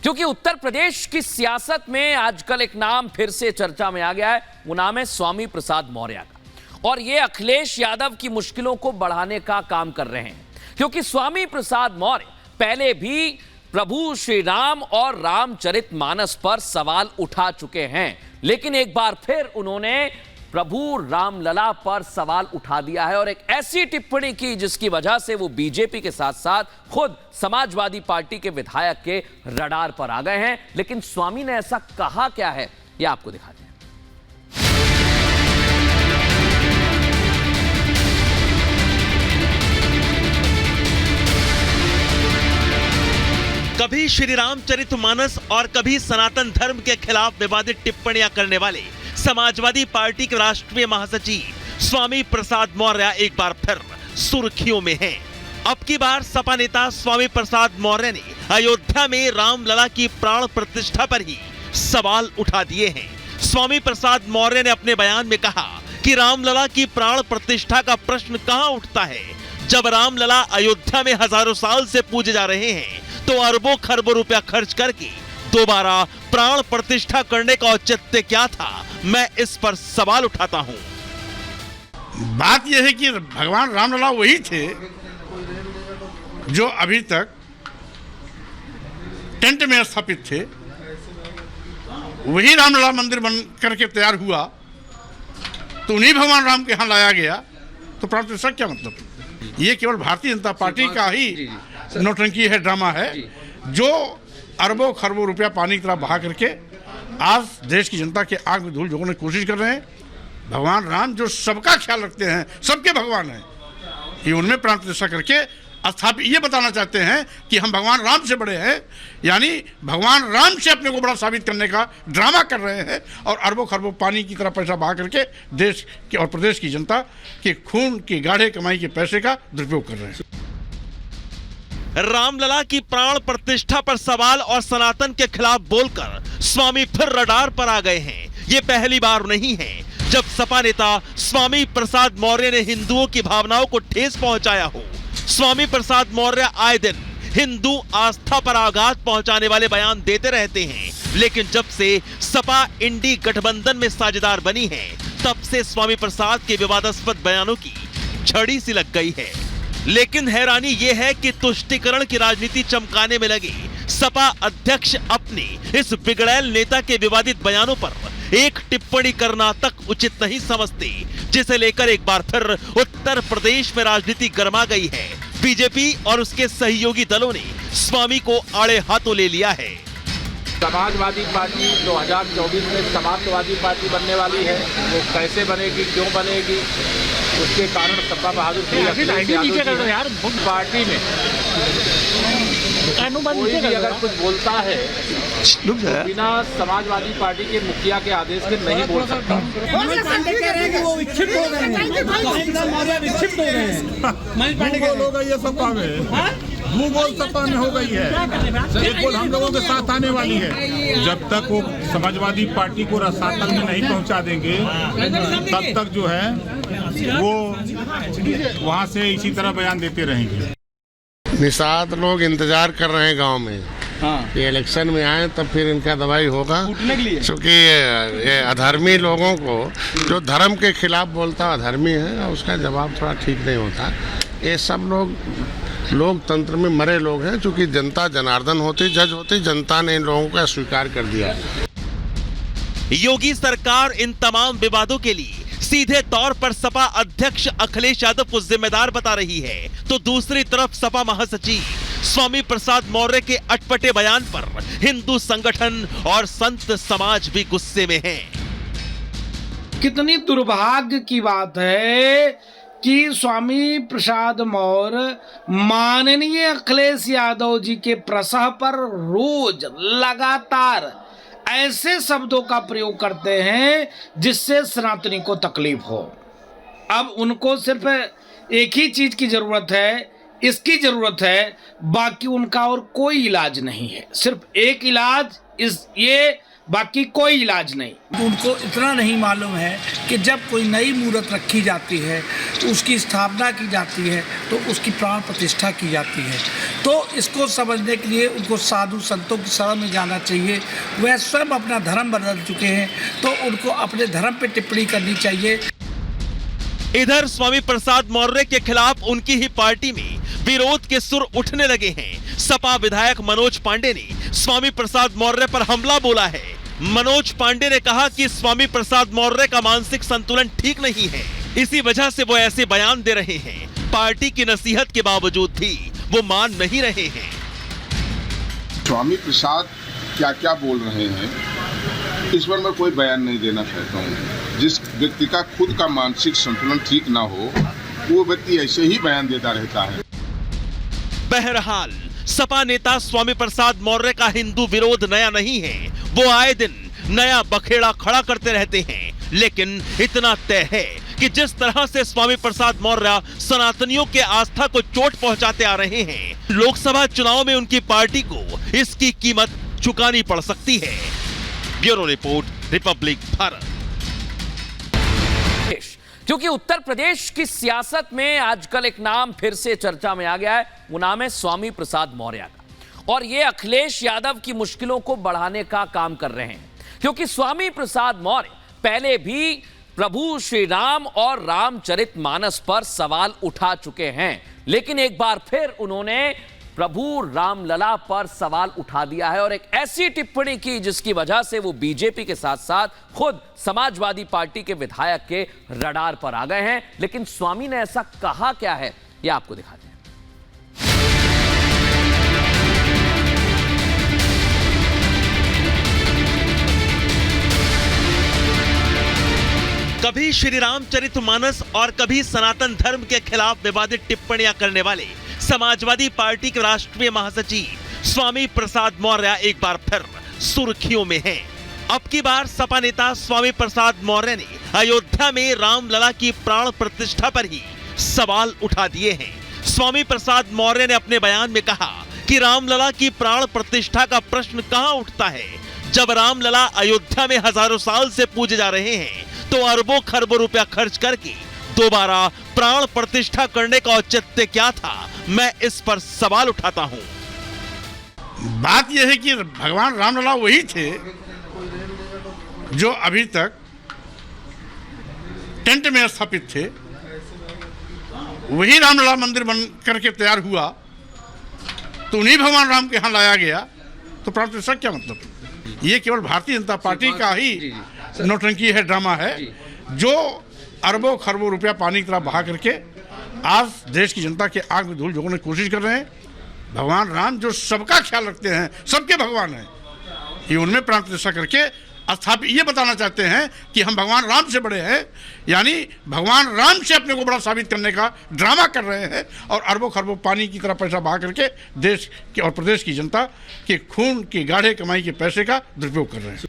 क्योंकि उत्तर प्रदेश की सियासत में आजकल एक नाम फिर से चर्चा में आ गया है। वो नाम है स्वामी प्रसाद मौर्य का, और ये अखिलेश यादव की मुश्किलों को बढ़ाने का काम कर रहे हैं। क्योंकि स्वामी प्रसाद मौर्य पहले भी प्रभु श्री राम और रामचरितमानस पर सवाल उठा चुके हैं, लेकिन एक बार फिर उन्होंने प्रभु रामलला पर सवाल उठा दिया है और एक ऐसी टिप्पणी की जिसकी वजह से वो बीजेपी के साथ साथ खुद समाजवादी पार्टी के विधायक के रडार पर आ गए हैं। लेकिन स्वामी ने ऐसा कहा क्या है, यह आपको दिखाते हैं। कभी श्री रामचरितमानस और कभी सनातन धर्म के खिलाफ विवादित टिप्पणियां करने वाले समाजवादी पार्टी के राष्ट्रीय महासचिव स्वामी प्रसाद मौर्य एक बार फिर सुर्खियों में हैं। अब की बार सपा नेता स्वामी प्रसाद मौर्य ने अयोध्या में रामलला की प्राण प्रतिष्ठा पर ही सवाल उठा दिए हैं। स्वामी प्रसाद मौर्य ने अपने बयान में कहा कि रामलला की प्राण प्रतिष्ठा का प्रश्न कहां उठता है, जब रामलला अयोध्या में हजारों साल से पूजे जा रहे हैं तो अरबों खरबों रुपया खर्च करके दोबारा प्राण प्रतिष्ठा करने का औचित्य क्या था, मैं इस पर सवाल उठाता हूं। बात यह है कि भगवान रामलला वही थे जो अभी तक टेंट में स्थापित थे, वही रामलला मंदिर बन करके तैयार हुआ तो उन्हीं भगवान राम के यहां लाया गया, तो प्राण प्रतिष्ठा क्या मतलब? ये केवल भारतीय जनता पार्टी का ही नौटंकी है, ड्रामा है, जो अरबों खरबों रुपया पानी की तरह बहा करके आज देश की जनता के आंख में धूल झोंकने की कोशिश कर रहे हैं। भगवान राम जो सबका ख्याल रखते हैं, सबके भगवान हैं, ये उनमें प्राण प्रतिष्ठा करके स्थापित ये बताना चाहते हैं कि हम भगवान राम से बड़े हैं, यानी भगवान राम से अपने को बड़ा साबित करने का ड्रामा कर रहे हैं और अरबों खरबों पानी की तरह पैसा बहा करके देश की और प्रदेश की जनता के खून की गाढ़े कमाई के पैसे का दुरुपयोग कर रहे हैं। रामलला की प्राण प्रतिष्ठा पर सवाल और सनातन के खिलाफ बोलकर स्वामी फिर रडार पर आ गए हैं। ये पहली बार नहीं है जब सपा नेता स्वामी प्रसाद मौर्य ने हिंदुओं की भावनाओं को ठेस पहुंचाया हो। स्वामी प्रसाद मौर्य आए दिन हिंदू आस्था पर आघात पहुंचाने वाले बयान देते रहते हैं, लेकिन जब से सपा इंडी गठबंधन में साझेदार बनी है, तब से स्वामी प्रसाद के विवादास्पद बयानों की झड़ी सी लग गई है। लेकिन हैरानी यह है कि तुष्टीकरण की राजनीति चमकाने में लगे सपा अध्यक्ष अपने इस बिगड़ैल नेता के विवादित बयानों पर एक टिप्पणी करना तक उचित नहीं समझते, जिसे लेकर एक बार फिर उत्तर प्रदेश में राजनीति गर्मा गई है। बीजेपी और उसके सहयोगी दलों ने स्वामी को आड़े हाथों ले लिया है। समाजवादी पार्टी 2024 में समाजवादी पार्टी बनने वाली है, वो कैसे बनेगी, क्यों बनेगी, उसके कारण सपा बहादुर पार्टी में कोई भी अगर कुछ बोलता है तो बिना समाजवादी पार्टी के मुखिया के आदेश के नहीं बोल सकता। भूगोल सपा में हो गई है, एक गोल हम लोगों के साथ आने वाली है। जब तक वो समाजवादी पार्टी को रसातल में नहीं पहुंचा देंगे, तब तक जो है वो वहां से इसी तरह बयान देते रहेंगे। निषाद लोग इंतजार कर रहे हैं गांव में, ये इलेक्शन में आए तब फिर इनका दवाई होगा, क्योंकि ये अधर्मी लोगों को जो धर्म के खिलाफ बोलता अधर्मी है, उसका जवाब थोड़ा ठीक नहीं होता। ये सब लोग लोकतंत्र में मरे लोग हैं, क्योंकि जनता जनार्दन होती, जज होती, जनता ने इन लोगों को स्वीकार कर दिया। योगी सरकार इन तमाम विवादों के लिए सीधे तौर पर सपा अध्यक्ष अखिलेश यादव को जिम्मेदार बता रही है, तो दूसरी तरफ सपा महासचिव स्वामी प्रसाद मौर्य के अटपटे बयान पर हिंदू संगठन और संत समाज भी गुस्से में हैं। कितनी दुर्भाग्य की बात है कि स्वामी प्रसाद मौर्य माननीय अखिलेश यादव जी के प्रसह पर रोज लगातार ऐसे शब्दों का प्रयोग करते हैं जिससे सनातनी को तकलीफ हो। अब उनको सिर्फ एक ही चीज की जरूरत है, इसकी जरूरत है, बाकी उनका और कोई इलाज नहीं है। सिर्फ एक इलाज, ये बाकी कोई इलाज नहीं। उनको इतना नहीं मालूम है कि जब कोई नई मूर्त रखी जाती है तो उसकी स्थापना की जाती है तो उसकी प्राण प्रतिष्ठा की जाती है। तो इसको समझने के लिए उनको साधु संतों की शरण में जाना चाहिए। वह स्वयं अपना धर्म बदल चुके हैं तो उनको अपने धर्म पे टिप्पणी करनी चाहिए। इधर स्वामी प्रसाद मौर्य के खिलाफ उनकी ही पार्टी में विरोध के सुर उठने लगे हैं। सपा विधायक मनोज पांडे ने स्वामी प्रसाद मौर्य पर हमला बोला है। मनोज पांडे ने कहा कि स्वामी प्रसाद मौर्य का मानसिक संतुलन ठीक नहीं है, इसी वजह से वो ऐसे बयान दे रहे हैं। पार्टी की नसीहत के बावजूद भी वो मान नहीं रहे हैं। स्वामी प्रसाद क्या क्या बोल रहे हैं इस पर मैं कोई बयान नहीं देना चाहता हूँ। जिस व्यक्ति का खुद का मानसिक संतुलन ठीक ना हो वो व्यक्ति ऐसे ही बयान देता रहता है। बहरहाल सपा नेता स्वामी प्रसाद मौर्य का हिंदू विरोध नया नहीं है। वो आए दिन नया बखेड़ा खड़ा करते रहते हैं, लेकिन इतना तय है कि जिस तरह से स्वामी प्रसाद मौर्य सनातनियों के आस्था को चोट पहुंचाते आ रहे हैं, लोकसभा चुनाव में उनकी पार्टी को इसकी कीमत चुकानी पड़ सकती है। Bureau report, Republic Bharat. क्योंकि उत्तर प्रदेश की सियासत में आजकल एक नाम फिर से चर्चा में आ गया है, वो नाम है स्वामी प्रसाद मौर्य का। और ये अखिलेश यादव की मुश्किलों को बढ़ाने का काम कर रहे हैं, क्योंकि स्वामी प्रसाद मौर्य पहले भी प्रभु श्री राम और रामचरितमानस पर सवाल उठा चुके हैं, लेकिन एक बार फिर उन्होंने प्रभु रामलला पर सवाल उठा दिया है और एक ऐसी टिप्पणी की जिसकी वजह से वो बीजेपी के साथ साथ खुद समाजवादी पार्टी के विधायक के रडार पर आ गए हैं। लेकिन स्वामी ने ऐसा कहा क्या है, ये आपको दिखाते हैं। कभी श्री रामचरितमानस और कभी सनातन धर्म के खिलाफ विवादित टिप्पणियां करने वाले समाजवादी पार्टी के राष्ट्रीय महासचिव स्वामी प्रसाद मौर्य एक बार फिर सुर्खियों में हैं। अब की बार सपा नेता स्वामी प्रसाद मौर्य ने अयोध्या में रामलला की प्राण प्रतिष्ठा पर ही सवाल उठा दिए हैं। स्वामी प्रसाद मौर्य ने अपने बयान में कहा कि रामलला की प्राण प्रतिष्ठा का प्रश्न कहां उठता है, जब रामलला अयोध्या में हजारों साल से पूजे जा रहे हैं तो अरबों खरबों रुपया खर्च करके दोबारा प्राण प्रतिष्ठा करने का औचित्य क्या था, मैं इस पर सवाल उठाता हूं। बात यह है कि भगवान रामलला वही थे जो अभी तक टेंट में स्थापित थे। वही रामलला मंदिर बन करके तैयार हुआ तो उन्हीं भगवान राम के यहां लाया गया, तो प्राण प्रतिष्ठा क्या मतलब? ये केवल भारतीय जनता पार्टी का ही नौटंकी है, ड्रामा है, जो अरबों खरबों रुपया पानी की तरह बहा करके आज देश की जनता के आंख में धूल झोंकने की कोशिश कर रहे हैं। भगवान राम जो सबका ख्याल रखते हैं, सबके भगवान हैं, ये उनमें प्राण प्रतिष्ठा करके स्थापित ये बताना चाहते हैं कि हम भगवान राम से बड़े हैं, यानी भगवान राम से अपने को बड़ा साबित करने का ड्रामा कर रहे हैं और अरबों खरबों पानी की तरह पैसा बहा करके देश के और प्रदेश की जनता के खून की गाढ़े कमाई के पैसे का दुरुपयोग कर रहे हैं।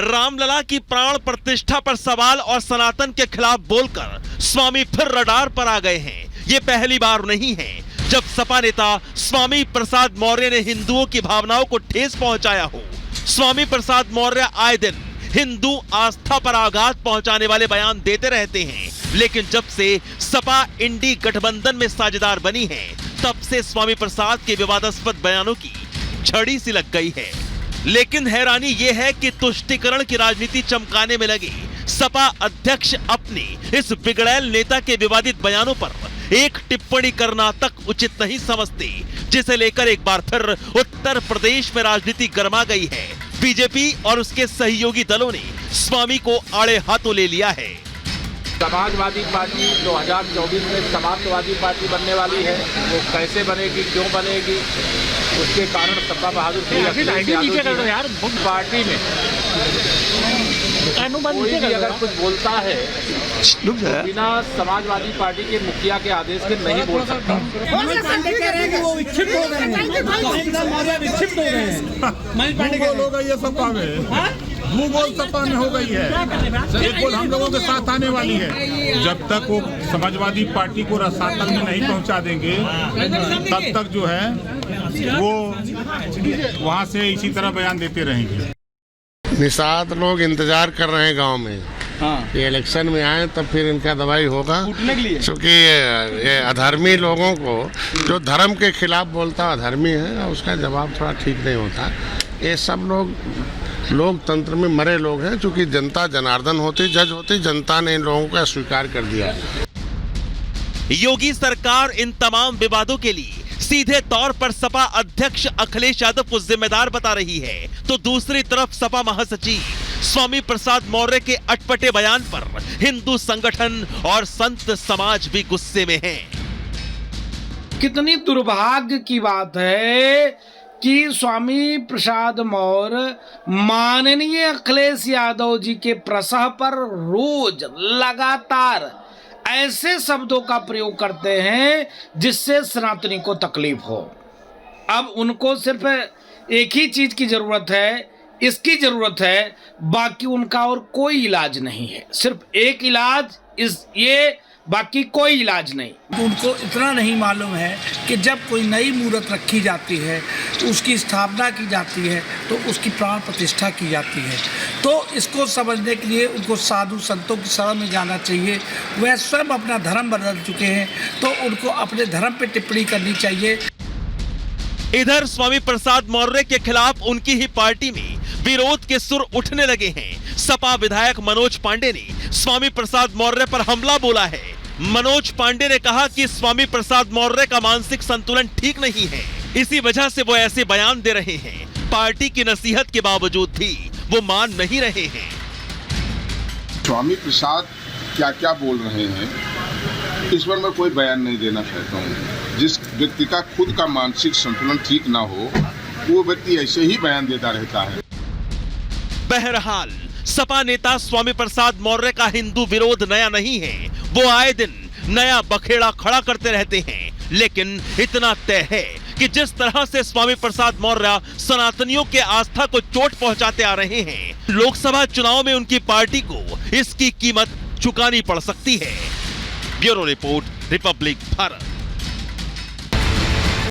रामलला की प्राण प्रतिष्ठा पर सवाल और सनातन के खिलाफ बोलकर स्वामी फिर रडार पर आ गए हैं। ये पहली बार नहीं है जब सपा नेता स्वामी प्रसाद मौर्य ने हिंदुओं की भावनाओं को ठेस पहुंचाया हो। स्वामी प्रसाद मौर्य आए दिन हिंदू आस्था पर आघात पहुंचाने वाले बयान देते रहते हैं, लेकिन जब से सपा इंडी गठबंधन में साझेदार बनी है, तब से स्वामी प्रसाद के विवादास्पद बयानों की झड़ी सी लग गई है। लेकिन हैरानी यह है कि तुष्टीकरण की राजनीति चमकाने में लगे सपा अध्यक्ष अपने इस बिगड़ैल नेता के विवादित बयानों पर एक टिप्पणी करना तक उचित नहीं समझते, जिसे लेकर एक बार फिर उत्तर प्रदेश में राजनीति गर्मा गई है। बीजेपी और उसके सहयोगी दलों ने स्वामी को आड़े हाथों ले लिया है। समाजवादी पार्टी 2024 में समाजवादी पार्टी बनने वाली है, वो कैसे बनेगी, क्यों बनेगी, उसके कारण सपा बहादुर पार्टी में कोई भी अगर कुछ बोलता है तो बिना समाजवादी पार्टी के मुखिया के आदेश के नहीं बोल सकता। भूगोल सपा में हो गई है, एक गोल हम लोगों के साथ आने वाली है। जब तक वो समाजवादी पार्टी को रसातल में नहीं पहुंचा देंगे, तब तक जो है वो वहाँ से इसी तरह बयान देते रहेंगे। निषाद लोग इंतजार कर रहे हैं गांव में। ये इलेक्शन में आए तब फिर इनका दवाई होगा, क्योंकि ये अधर्मी लोगों को, जो धर्म के खिलाफ बोलता अधर्मी है, उसका जवाब थोड़ा ठीक नहीं होता। ये सब लोग लोकतंत्र में मरे लोग हैं, क्योंकि जनता जनार्दन होती, जज होती, जनता ने इन लोगों को स्वीकार कर दिया। योगी सरकार इन तमाम विवादों के लिए सीधे तौर पर सपा अध्यक्ष अखिलेश यादव को जिम्मेदार बता रही है, तो दूसरी तरफ सपा महासचिव स्वामी प्रसाद मौर्य के अटपटे बयान पर हिंदू संगठन और संत समाज भी गुस्से में हैं। कितनी दुर्भाग्य की बात है कि स्वामी प्रसाद मौर्य माननीय अखिलेश यादव जी के प्रसह पर रोज लगातार ऐसे शब्दों का प्रयोग करते हैं जिससे सनातनी को तकलीफ हो। अब उनको सिर्फ एक ही चीज की जरूरत है, इसकी जरूरत है, बाकी उनका और कोई इलाज नहीं है। सिर्फ एक इलाज ये, बाकी कोई इलाज नहीं। उनको इतना नहीं मालूम है कि जब कोई नई मूर्त रखी जाती है, उसकी स्थापना की जाती है, तो उसकी प्राण प्रतिष्ठा की जाती है। तो इसको समझने के लिए उनको साधु संतों की शरण में जाना चाहिए। वह स्वयं अपना धर्म बदल चुके हैं, तो उनको अपने धर्म पे टिप्पणी करनी चाहिए। इधर स्वामी प्रसाद मौर्य के खिलाफ उनकी ही पार्टी में विरोध के सुर उठने लगे हैं। सपा विधायक मनोज पांडे ने स्वामी प्रसाद मौर्य पर हमला बोला है। मनोज पांडे ने कहा कि स्वामी प्रसाद मौर्य का मानसिक संतुलन ठीक नहीं है, इसी वजह से वो ऐसे बयान दे रहे हैं। पार्टी की नसीहत के बावजूद भी वो मान नहीं रहे हैं। स्वामी प्रसाद क्या क्या बोल रहे हैं, इस पर मैं कोई बयान नहीं देना चाहता हूँ। जिस व्यक्ति का खुद का मानसिक संतुलन ठीक ना हो, वो व्यक्ति ऐसे ही बयान देता रहता है। बहरहाल सपा नेता स्वामी प्रसाद मौर्य का हिंदू विरोध नया नहीं है। वो आए दिन नया बखेड़ा खड़ा करते रहते हैं, लेकिन इतना तय है कि जिस तरह से स्वामी प्रसाद मौर्य सनातनियों के आस्था को चोट पहुंचाते आ रहे हैं, लोकसभा चुनाव में उनकी पार्टी को इसकी कीमत चुकानी पड़ सकती है। Bureau report, Republic Bharat.